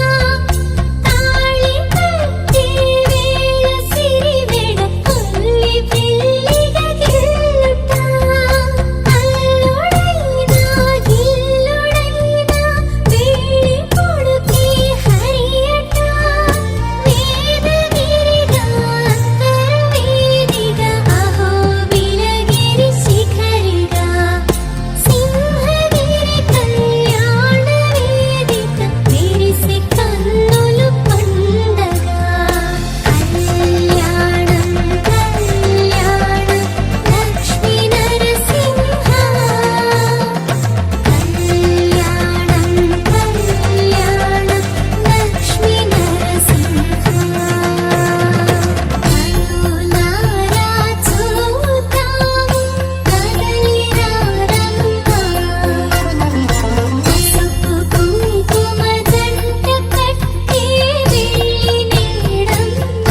తాళి కట్టే వేళ సిరివెడ కొల్లి పిల్లిగా గిల్లుట అల్లుడైనా గిల్లుడైనా వేడి కొడుకే హరియట వేదగిరిగా అంతర్వేదిగా అహో వీరగిరి శిఖరిగా సింహగిరి కళ్యాణ వేదిక విరిసి కన్నులు పండగా కళ్యాణం కళ్యాణం లక్ష్మీ నరసింహ కళ్యాణం కళ్యాణం లక్ష్మీ నరసింహ కరుణారా చూతాము కదలిరా రంగా పసుపు కుంకుమ జంట కట్టి వెళ్ళి నీడమ్మ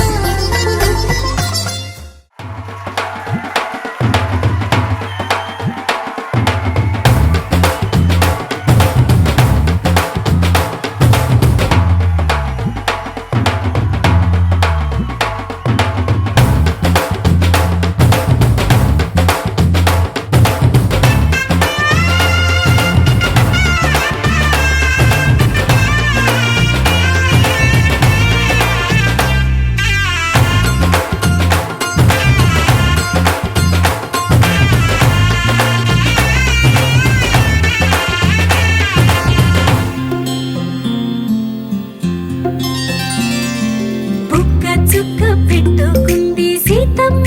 బుక్క చుక్క పెట్టుకుంది సీతమ్మ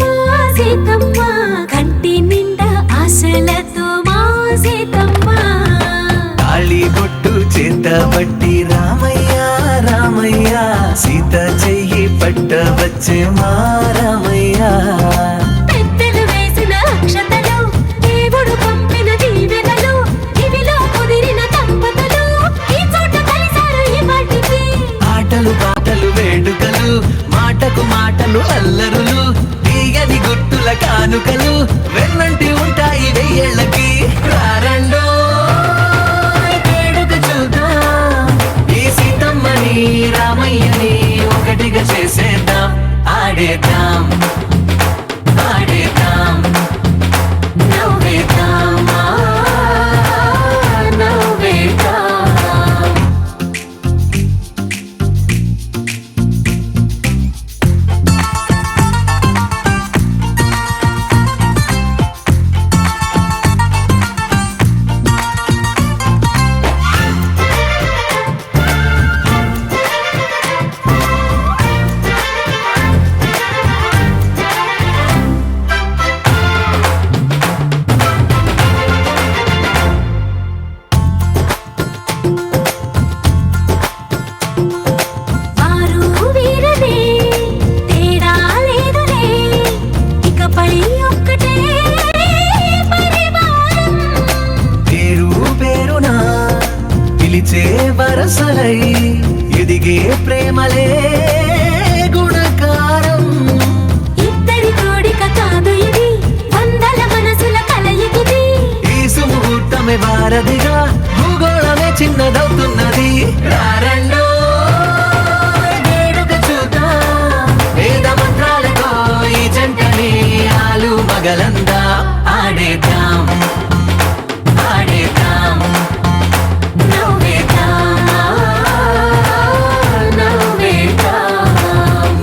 సీతమ్మ కంటి నిండా ఆశలతో మా సీతమ్మ తాళి బొట్టు చేతబట్టి రామయ్య రామయ్య సీత చెయ్యి పట్ట వచ్చే మా రామయ్య పెద్దలు వేసిన అక్షతలు దేవుడు పంపిన దీవెనలు ఇవిలో కుదిరిన దంపతులు ఈ చోట కలిసారు ఈ పాటికి ఆటలు పాటలు వేడుకలు మాటకు మాటలు అల్లరులు తీయని గుర్తుల కానుకలు వెన్నంటి ఉంటాయి వెయ్యేళ్ళకి రారండో వేడుక చూద్దాం ఈ సీతమ్మని రామయ్యని ఒకటిగా చేసేద్దాం ఆడేద్దాం ఆడేద్దాం నవ్వేద్దాం నవ్వేద్దాం వారు వీరనే తేడా లేదులే ఇకపై ఒక్కటే పరివారం పేరు పేరునా పిలిచే వరసలై ఎదిగే ప్రేమలే గుణకారం ఇద్దరి కోడిక కాదు ఇది వందల మనసుల కలయికిది ఈ సుముహూర్తమే వారధిగా భూగోళమే చిన్నదవుతున్నది రారండో వేడుక చూద్దాం వేద మంత్రాలతో ఈ జంటని ఆలు మగలందా ఆడేద్దాం ఆడేద్దాం నవ్వేద్దాం నవ్వేద్దాం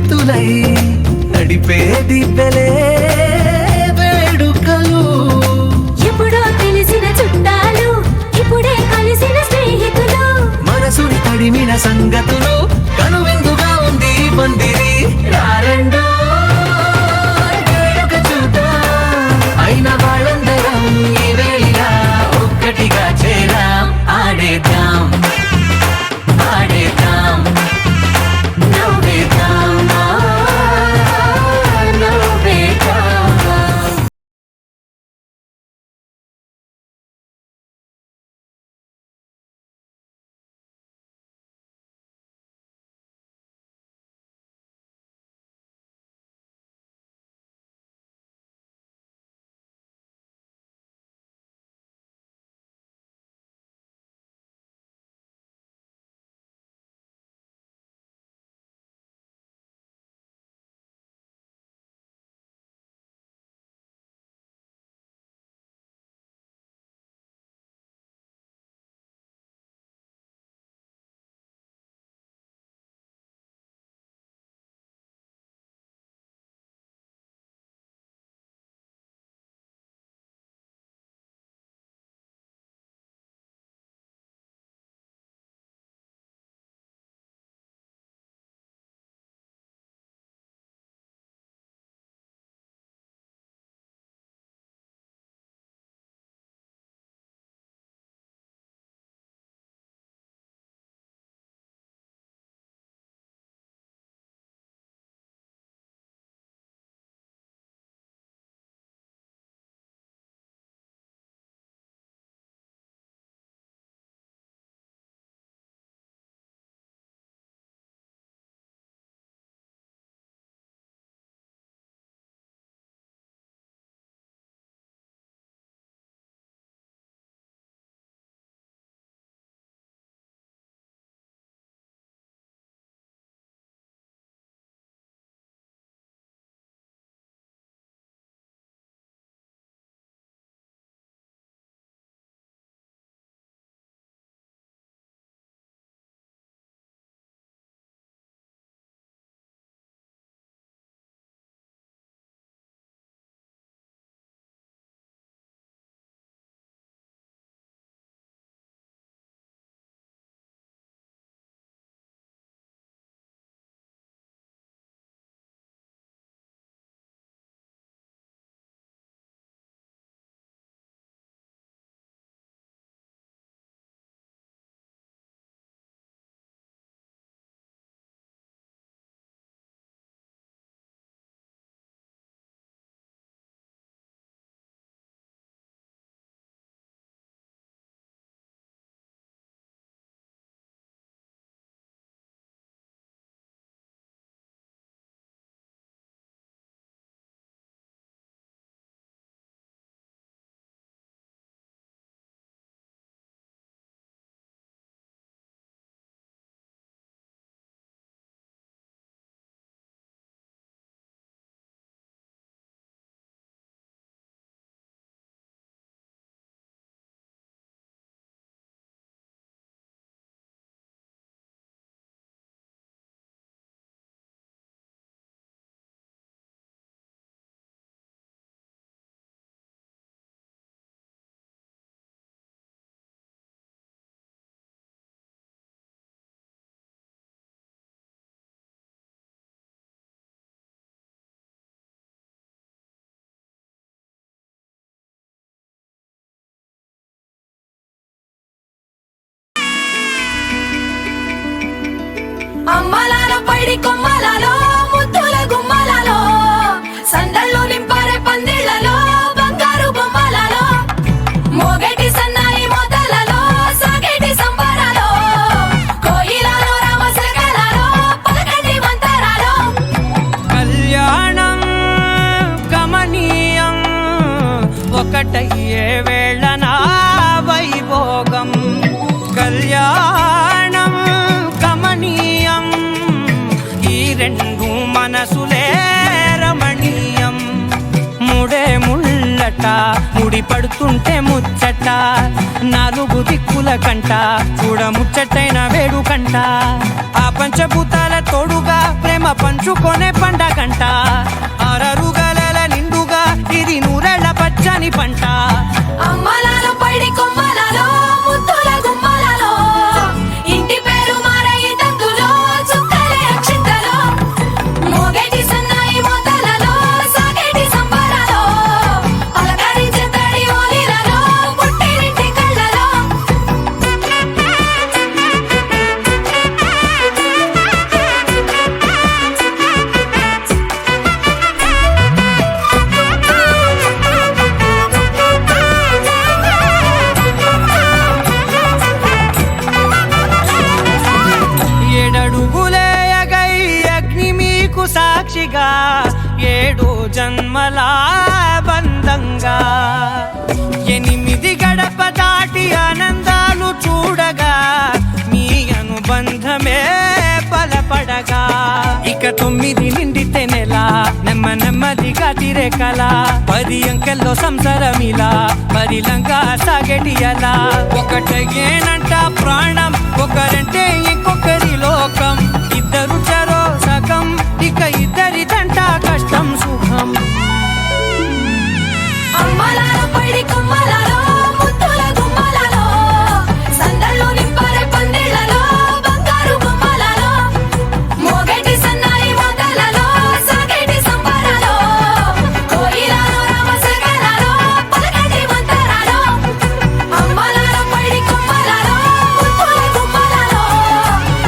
స్నేహితులై నడిపే దివ్యలే వేడుకలు. ఎప్పుడో తెలిసిన చుట్టాలు ఇప్పుడే కలిసిన స్నేహితులు. మనసుని తడిమిన సంగతులు కనువిందుగా ఉంది పందిరి. రారెండో వేడుక చూద్దాం, అయిన వాళ్ళందరం ఈ వేళ ఒక్కటిగా చేరాం. ఆడేద్దాం ఆడేద్దాం నవ్వేద్దాం నవ్వేద్దాం. అమ్మలాల పైడి కొమ్మలలో ముద్దుల గుమ్మలలో సందళ్ళు నింపారే పందిళ్లలో బంగారు బొమ్మలలో మోగేటి సన్నాయి మోతలలో సాగేటి సంబరాలో కోయిలలో రామశకలలో పలకండి మంతరాలో. కళ్యాణం గమనీయం ఒకటయ్యే వేళ నా వైభోగం. కళ్యాణం గమనీయం ఈ రెండు మనసులే రమణీయం. ముడే ముళ్ళ జంట ముడి పడుతుంటే ముచ్చట నాలుగు దిక్కుల కంట చూడ ముచ్చటైన వేడుకంట ఆ పంచభూతాల తోడుగా ప్రేమ పంచుకొనే పండగంట ఆరరుగల నిండుగా ఇది నూరెళ్ళ పచ్చని పంట అమ్మలాలో పడి కొమ్మలలో ముద్దుల గుమ్మలలో ఇంటి పేరు మారయి తందులో చుక్కలే అక్షింతలో మోగేటి సన్నాయి మోతలలో సాగేటి సంబరాలో పలకరించే తడి ఓలిలలో పుట్టినింటి కళ్ళలో ఏడడుగులేయగై అగ్ని మీకు సాక్షిగా 7 జన్మల బంధంగా 8 గడప దాటి ఆనందాలు చూడగా మీ అనుబంధమే బలపడగా ఇక 9 నిండితే నెల నెమ్మదిగా తిరే కల 10 అంకెల్లో సంసారమిలా పరిలంగా సాగేటి అలా ఒకటేనంట ప్రాణం ఒకరంటే ఇంకొకరి లోకం ఇద్దరు చరో సగం ఇక ఇద్దరిదంట కష్టం సుఖం అమ్మలాలో పడి కొమ్మలలో ముద్దుల గుమ్మలలో సందళ్ళు నింపరే పందిళ్ళలో బంగారు బొమ్మలలో మోగేటి సన్నాయి మోతలలో సాగేటి సంబరాలో కోయిలలో రామశకలలో పలకటి మంతరాలో అమ్మలాలో పడి కొమ్మలలో ముద్దుల గుమ్మలలో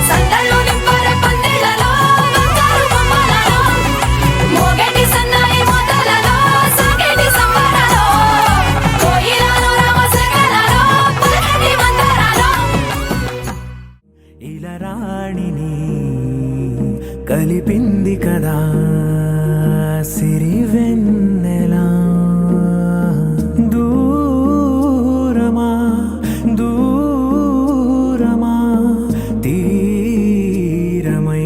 సందళ్ళు నింపరే పందిళ్ళలో బంగారు బొమ్మలలో మోగేటి సన్నాయి మోతలలో సాగేటి సంబరాలో కోయిలలో రామశకలలో పలకటి మంతరాలో ఇలా రాణిని కలిపింది కదా సిరి వెన్నెలా దూరమా దూరమా తీరమై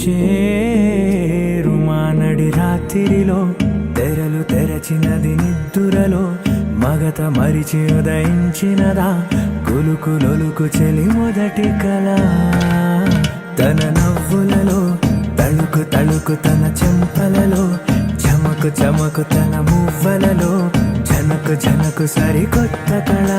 చేరుమా నడి రాత్రిలో తెరలు తెరచినది నిద్దురలో మగత మరిచి ఉదయించినదా కులుకులొలుకు చెలి మొదటి కళ తన నవ్వులలో తళుకు తళుకు తన చెంపలలో చమకు చమకు తన మువ్వలలో జనకు జనకు సరికొత్త కళ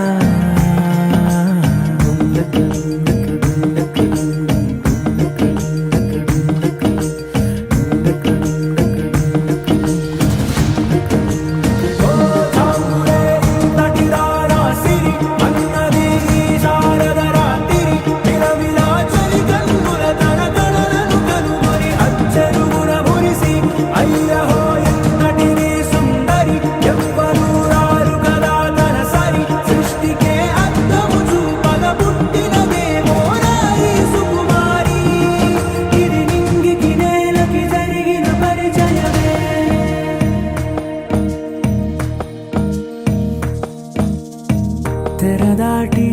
తెరదాటి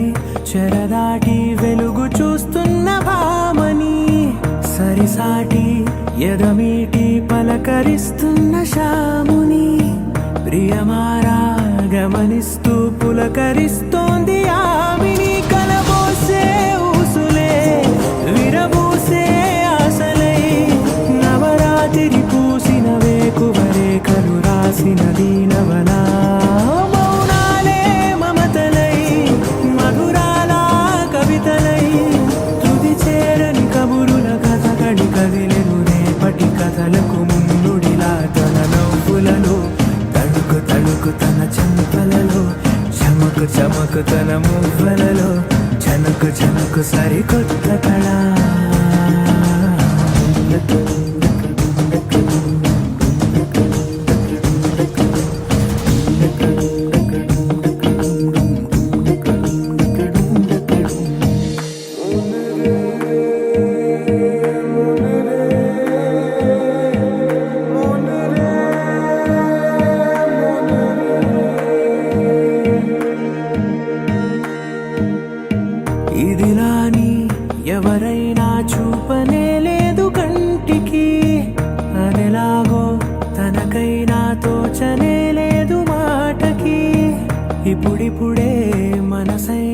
చెరదాటి వెలుగు చూస్తున్న భామని సరిసాటి ఎదమీటి పలకరిస్తున్న శాముని ప్రియమారా గమనిస్తూ పులకరిస్తోంది ఆమెని కలబోసే ఊసులే విరబూసే ఆశలై నవరాత్రి పూసిన వేకువరే కలు రాసిన దీనవలా మౌనాలే మమతలై మధురాల కవితలై తుది చేరని కబురుల కథ కడి కదిలెను రేపటి కథలకు ముందుడిలా తన నవ్వులలో తడుకు తడుకు తన చెంపలలో చమకు చమకు తన మువ్వలలో జనకు జనకు సరికొత్త కళ ఇదిలాని ఎవరైనా చూపనే లేదు కంటికి అదెలాగో తనకైనా తోచనే లేదు మా ఇప్పుడిప్పుడే మనసై